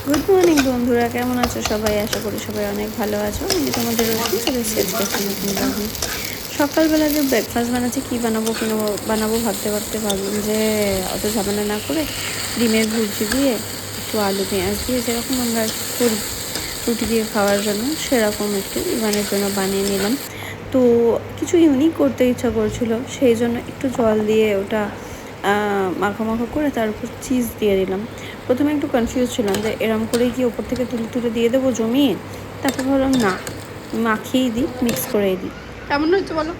Good morning বন্ধুরা, কেমন আছো সবাই? আশা করি সবাই অনেক ভালো আছো। আমি তোমাদের রয়েছি চলে এসেছি একটা নতুন ব্লগে। সকালবেলা যে ব্রেকফাস্ট বানাচ্ছি, কী বানাবো বানাবো ভাবতে ভাবতে ভাবলাম যে অত ঝামেলা না করে ডিমের ভুর্জি দিয়ে একটু আলু পেঁয়াজ দিয়ে যেরকম আমরা করি রুটি দিয়ে খাওয়ার জন্য, সেরকম একটু ইভানের জন্য বানিয়ে নিলাম। তো কিছু ইউনিক করতে ইচ্ছা করছিল, সেই জন্য একটু জল দিয়ে ওটা মাখো মাখো করে তার উপর চিজ দিয়ে দিলাম। প্রথমে একটু কনফিউজ ছিলাম যে এরম করেই কি ওপর থেকে তুলে তুলে দিয়ে দেবো জমিয়ে, তারপর ভাবলাম না, মাখিয়েই দিই, মিক্স করেই দিই। কেমন হচ্ছে বলো?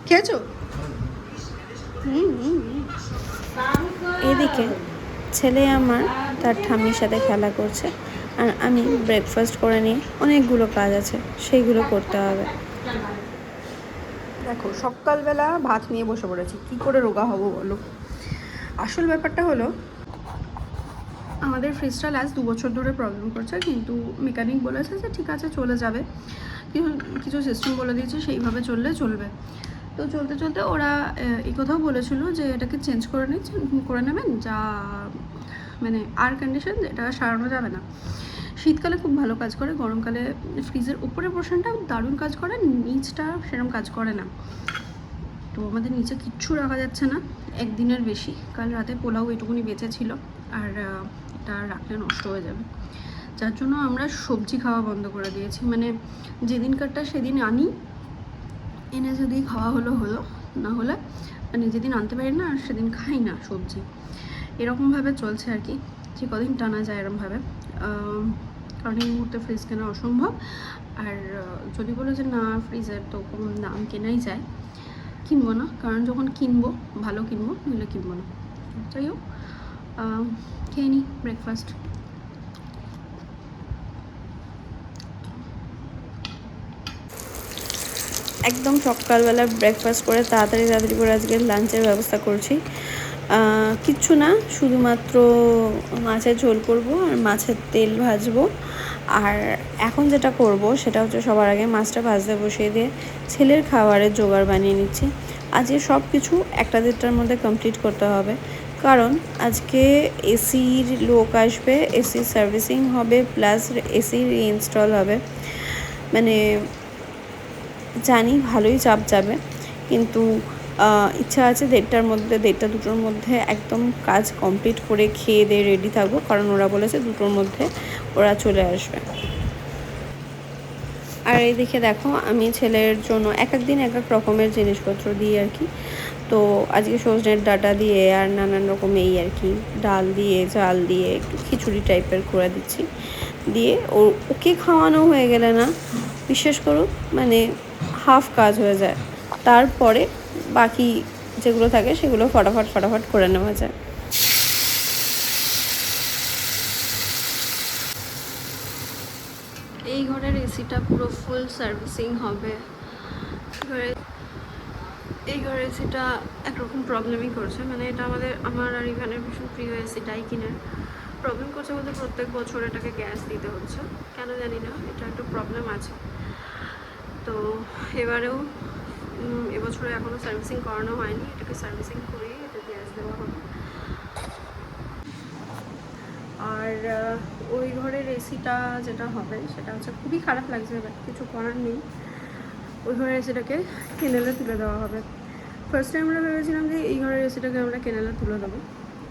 খেয়েছো? এদিকে ছেলে আমার তার ঠাম্মির সাথে খেলা করছে, আর আমি ব্রেকফাস্ট করে নিয়ে অনেকগুলো কাজ আছে, সেইগুলো করতে হবে। দেখো, সকালবেলা ভাত নিয়ে বসে পড়েছি, কি করে রোগা হবো বলো? আসল ব্যাপারটা হলো, আমাদের ফ্রিজটা লাস্ট 2 বছর ধরে প্রবলেম করছে, কিন্তু মেকানিক বলেছে যে ঠিক আছে চলে যাবে, কিছু সিস্টেম বলে দিয়েছে সেইভাবে চললে চলবে। তো চলতে চলতে ওরা এই কথাও বলেছিল যে এটাকে চেঞ্জ করে নেবেন, যা মানে আর কন্ডিশন, এটা সারানো যাবে না। শীতকালে খুব ভালো কাজ করে, গরমকালে ফ্রিজের উপরের পোর্শনটা দারুণ কাজ করে, নিচটা সেরকম কাজ করে না। তো আমাদের নিচে কিচ্ছু রাখা যাচ্ছে না একদিনের বেশি। কাল রাতে পোলাও এটুকুনি বেঁচে ছিল, আর এটা রাখলে নষ্ট হয়ে যাবে, যার জন্য আমরা সবজি খাওয়া বন্ধ করে দিয়েছি। মানে যেদিনকারটা সেদিন আনি, এনে যদি খাওয়া হলো, না হলে মানে যেদিন আনতে পারি না সেদিন খাই না সবজি। এরকমভাবে চলছে আর কি, যে কদিন টানা যায় এরকমভাবে। কারণ এই মুহূর্তে ফ্রিজ কেনা অসম্ভব। আর যদি বলো যে না, ফ্রিজের তো কোনো দাম কেনাই যায়, কিনবো না, কারণ যখন কিনবো ভালো কিনবো, নইলে কিনবো না। যাই হোক, খেয়ে নিই ব্রেকফাস্ট। একদম সকালবেলা ব্রেকফাস্ট করে তাড়াতাড়ি করে আজকে লাঞ্চের ব্যবস্থা করছি। কিচ্ছু না, শুধুমাত্র মাছের ঝোল করব আর মাছের তেল ভাজবো। আর এখন যেটা করব সেটা হচ্ছে, সবার আগে মাছটা ভাজতে বসিয়ে দিয়ে ছেলের খাবারের জোগাড় বানিয়ে নিচ্ছি। আজকে সব কিছু 1-1:30টার মধ্যে কমপ্লিট করতে হবে, কারণ আজকে এসির লোক আসবে, এসির সার্ভিসিং হবে, প্লাস এসির রিইনস্টল হবে। মানে জানি ভালোই চাপ যাবে, কিন্তু ইচ্ছা আছে 1:30-2টার মধ্যে একদম কাজ কমপ্লিট করে খেয়ে দিয়ে রেডি থাকবো, কারণ ওরা বলেছে 2টোর মধ্যে ওরা চলে আসবে। আর এইদিকে দেখো, আমি ছেলের জন্য এক দিন এক রকমের জিনিসপত্র দিই আর কি। তো আজকে সজনের ডাঁটা দিয়ে আর নানান রকম এই আর কি, ডাল দিয়ে চাল দিয়ে একটু খিচুড়ি টাইপের করে দিচ্ছি। দিয়ে ওকে খাওয়ানো হয়ে গেলে না, বিশ্বাস করো, মানে হাফ কাজ হয়ে যায়। তারপরে বাকি যেগুলো থাকে সেগুলো ফটাফট করে নেওয়া যায়। এই ঘরের এসিটা পুরো ফুল সার্ভিসিং হবে। এই ঘরের এসিটা একরকম প্রবলেমই করছে, মানে এটা আমার আর এখানে ভীষণ প্রিয় এসি ডাইকিনের। প্রবলেম করছে বলতে প্রত্যেক বছর এটাকে গ্যাস দিতে হচ্ছে, কেন জানি না, এটা একটু প্রবলেম আছে। তো এবারেও এবছরে এখনও সার্ভিসিং করানো হয়নি, এটাকে সার্ভিসিং করিয়ে এটা গ্যাস দেওয়া হবে। আর ওই ঘরের এসিটা যেটা হবে সেটা হচ্ছে, খুবই খারাপ লাগছে, এবার কিছু করার নেই। ওই ঘরের এসিটাকে কেনেলে তুলে দেওয়া হবে। ফার্স্টে আমরা ভেবেছিলাম যে এই ঘরের এসিটাকে আমরা কেনেলে তুলে দেবো,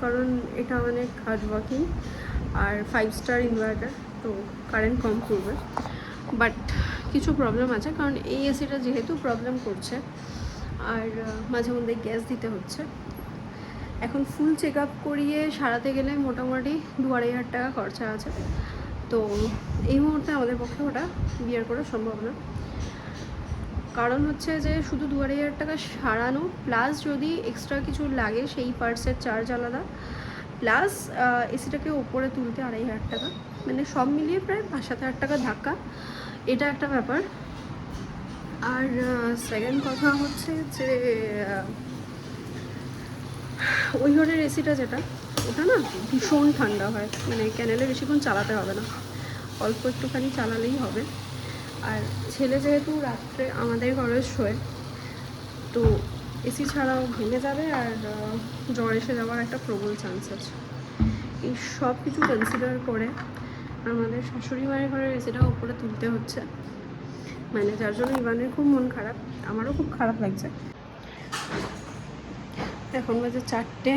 কারণ এটা অনেক হার্ড ওয়ার্কিং আর 5 স্টার ইনভার্টার, তো কারেন্ট কম করবে। বাট কিছু প্রবলেম আছে, কারণ এই এসিটা যেহেতু প্রবলেম করছে আর মাঝে মধ্যে গ্যাস দিতে হচ্ছে। এখন ফুল চেক আপ করিয়ে সারাতে গেলে মোটামুটি 2-2.5 টাকা খরচা আছে। তো এই মুহূর্তে আমাদের পক্ষে ওটা বিয়ার করা সম্ভব না, কারণ হচ্ছে যে শুধু 2-2.5 টাকা সারানো, প্লাস যদি এক্সট্রা কিছু লাগে সেই পার্টসের চার্জ আলাদা, প্লাস এসিটাকে ওপরে তুলতে 2.5 টাকা, মানে সব মিলিয়ে প্রায় 5-7 টাকা ধাক্কা, এটা একটা ব্যাপার। আর সেকেন্ড কথা হচ্ছে যে ওই ঘরের এসিটা যেটা, ওটা না ভীষণ ঠান্ডা হয়, মানে ক্যানেলে বেশিক্ষণ চালাতে হবে না, অল্প একটুখানি চালালেই হবে। আর ছেলে যেহেতু রাত্রে আমাদের ঘরে শোয়, তো এসি ছাড়াও ভেঙে যাবে আর জ্বর এসে যাওয়ার একটা প্রবল চান্স আছে। এই সব কিছু কনসিডার করে আমাদের শাশুড়ি মায়ের ঘরের এসিটা উপরে তুলতে হচ্ছে, মানে যার জন্য ইভানের খুব মন খারাপ, আমারও খুব খারাপ লাগছে। এখন বাজে 4টে,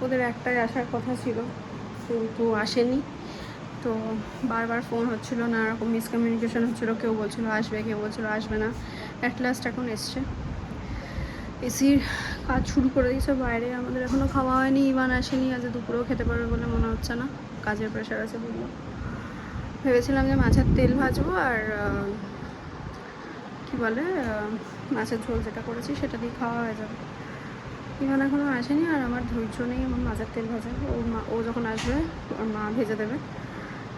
ওদের একটাই আসার কথা ছিল কিন্তু আসেনি। তো বারবার ফোন হচ্ছিল, নানা রকম মিসকমিউনিকেশন হচ্ছিলো, কেউ বলছিল আসবে, কেউ বলছিল আসবে না। অ্যাট লাস্ট এখন এসছে, এসির কাজ শুরু করে দিয়েছে বাইরে। আমাদের এখনও খাওয়া হয়নি, ইভান আসেনি, আজ দুপুরেও খেতে পারবে বলে মনে হচ্ছে না, কাজের প্রেশার আছে বললো। ভেবেছিলাম যে মাছের তেল ভাজবো আর কি বলে মাছের ঝোল যেটা করেছি সেটা দিয়ে খাওয়া হয়ে যাবে। ইভান এখনও আসেনি আর আমার ধৈর্য নেই আমার মাছের তেল ভাজা। ও যখন আসবে ওর মা ভেজে দেবে।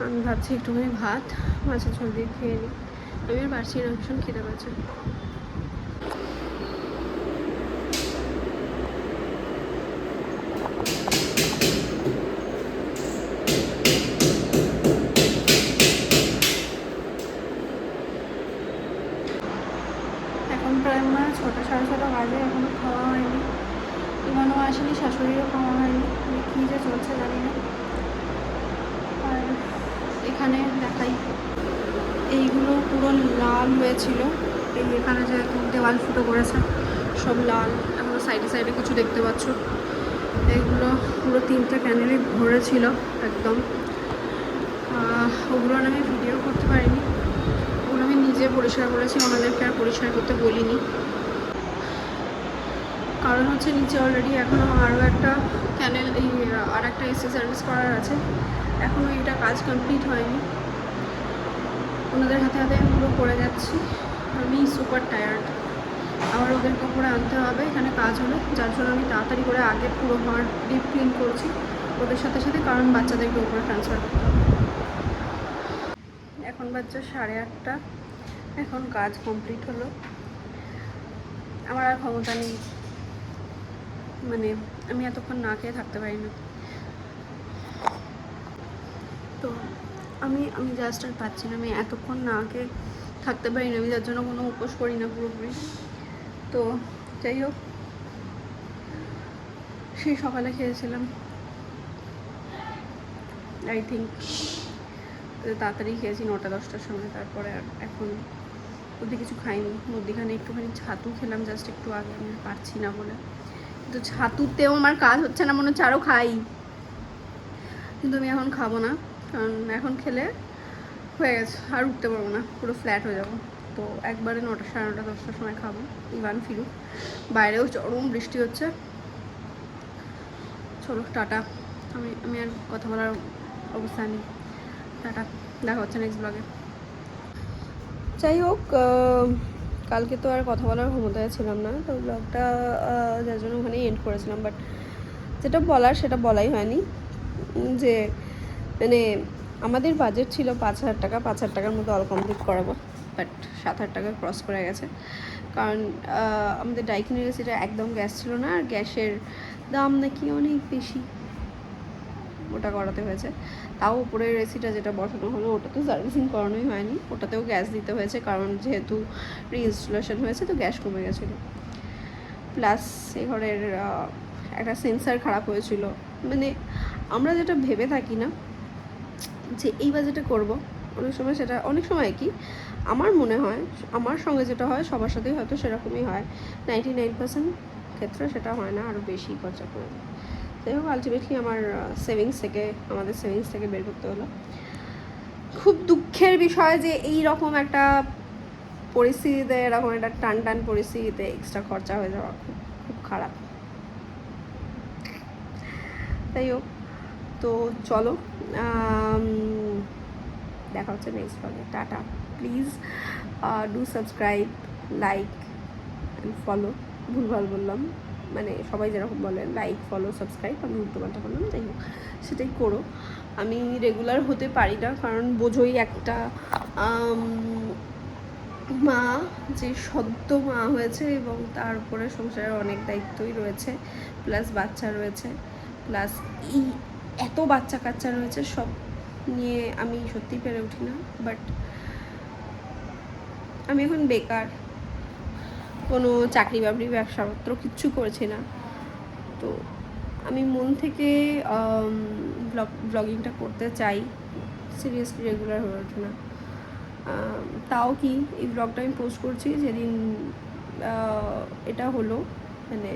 আমি ভাবছি একটুখানি ভাত মাছের ঝোল দিয়ে খেয়ে নিই। আমি আর পারছি না, ভীষণ খেতে পারছি। এখন প্রায় আমার 6টা সাড়ে 6টা বাজে, এখনও খাওয়া হয়নি। ইমানও আসেনি, শাশুড়িরও খাওয়া হয়নি, কী যে চলছে জানি না। আর এখানে দেখাই, এইগুলো পুরো লাল হয়েছিল, এই এখানে যে দেওয়াল ফুটো করেছে সব লাল, এখনও সাইডে সাইডে কিছু দেখতে পাচ্ছ। এগুলো পুরো 3টে ক্যানেলই ভরে ছিল একদম। ওগুলো আমি ভিডিও করতে পারিনি, ওগুলো আমি নিজে পরিষ্কার করেছি, ওনাদেরকে আর পরিষ্কার করতে বলিনি। কারণ হচ্ছে নিচে অলরেডি এখনও আরও একটা ক্যানেল, এই আর একটা এসি সার্ভিস করার আছে, এখনও এটা কাজ কমপ্লিট হয়নি। ওনাদের হাতে হাতে পুরো করে যাচ্ছি, আমি সুপার টায়ার্ড। আবার ওদেরকে উপরে আনতে হবে এখানে কাজ হলে, যার জন্য আমি তাড়াতাড়ি করে আগে পুরো ঘর ডিপ ক্লিন করছি ওদের সাথে সাথে, কারণ বাচ্চাদেরকে উপরে ট্রান্সফার করতে হবে। এখন বাচ্চা 8:30, এখন কাজ কমপ্লিট হলো। আমার আর ক্ষমতা নেই, মানে আমি এতক্ষণ না খেয়ে থাকতে পারি না। তো আমি জাস্ট আর পাচ্ছি না, আমি এতক্ষণ না খেয়ে থাকতে পারি না, আমি যার জন্য কোনো উপোস করি না পুরোপুরি। তো যাই হোক, সেই সকালে খেয়েছিলাম আই থিঙ্ক, তাড়াতাড়ি খেয়েছি 9টা-10টার সময়। তারপরে আর এখন অবধি কিছু খাইনি, মধ্যিখানে একটুখানি ছাতু খেলাম জাস্ট একটু আগে, আমি পারছি না বলে। কিন্তু ছাতুতেও আমার কাজ হচ্ছে না, মনে হচ্ছে আরও খাই, কিন্তু আমি এখন খাবো না, কারণ এখন খেলে হয়ে গেছে, আর উঠতে পারবো না, পুরো ফ্ল্যাট হয়ে যাবো। তো একবারে 9টা, সাড়ে 9টা, 10টার সময় খাবো, ইভান ফিরুক। বাইরেও চরম বৃষ্টি হচ্ছে। চলো টাটা, আমি আর কথা বলার অবস্থা নেই। টাটা, দেখা হচ্ছে নেক্সট ব্লগে। যাই হোক, কালকে তো আর কথা বলার ক্ষমতায় ছিলাম না, তো ব্লগটা যার জন্য ওখানেই এন্ড করেছিলাম। বাট যেটা বলার সেটা বলাই হয়নি, যে মানে আমাদের বাজেট ছিল 5,000 টাকা, 5,000 টাকার মতো অল কমপ্লিট করাবো, বাট 7,000 টাকা ক্রস করে গেছে। কারণ আমাদের ডাইকিনের এসিটা একদম গ্যাস ছিল না, আর গ্যাসের দাম নাকি অনেক বেশি, ওটা করাতে হয়েছে। তাও উপরের এসিটা যেটা বসানো হলো ওটা তো সার্ভিসিং করানোই হয়নি, ওটাতেও গ্যাস দিতে হয়েছে, কারণ যেহেতু রিইনস্টলেশন হয়েছে তো গ্যাস কমে গেছিলো। প্লাস এই ঘরের একটা সেন্সার খারাপ হয়েছিল। মানে আমরা যেটা ভেবে থাকি না যে এই বাজেটে করব, অনেক সময় কি আমার মনে হয়, আমার সঙ্গে যেটা হয় সবার সাথেই হয়তো সেরকমই হয়, 99% ক্ষেত্রে সেটা হয় না, আরও বেশি খরচা করে দেয়। যাই হোক, আলটিমেটলি আমাদের সেভিংস থেকে বের করতে হলো। খুব দুঃখের বিষয় যে এই রকম একটা পরিস্থিতিতে, এরকম একটা টান পরিস্থিতিতে এক্সট্রা খরচা হয়ে যাওয়া খুব খুব খারাপ। যাই হোক, তো চলো দেখা হচ্ছে নেক্সট ব্লগে। Tata, please do subscribe, like and follow. ভুলভাল বললাম, মানে সবাই যেরকম বলে লাইক, ফলো, সাবস্ক্রাইব, আমি উল্টোপাল্টা বললাম। যাই হোক, সেটাই করো। আমি রেগুলার হতে পারি না, কারণ বোঝোই একটা মা যে সদ্য মা হয়েছে এবং তার উপরে সংসারের অনেক দায়িত্বই রয়েছে, প্লাস বাচ্চা রয়েছে, প্লাস এই এত বাচ্চা কাচ্চা রয়েছে, সব নিয়ে আমি সত্যিই পেরে উঠি না। বাট আমি এখন বেকার, কোনো চাকরি বাকরি ব্যবসাপত্র কিচ্ছু করছি না, তো আমি মন থেকে ব্লগিংটা করতে চাই, সিরিয়াসলি রেগুলার হয়ে ওঠে না। তাও কি এই ব্লগটা আমি পোস্ট করছি যেদিন এটা হলো, মানে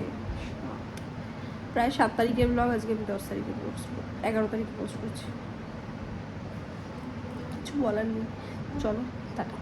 প্রায় 7 তারিখের ব্লগ, আজকে আমি 10 তারিখে পোস্ট 11 তারিখে পোস্ট করছি। কিছু বলার নেই, চলো টাটা।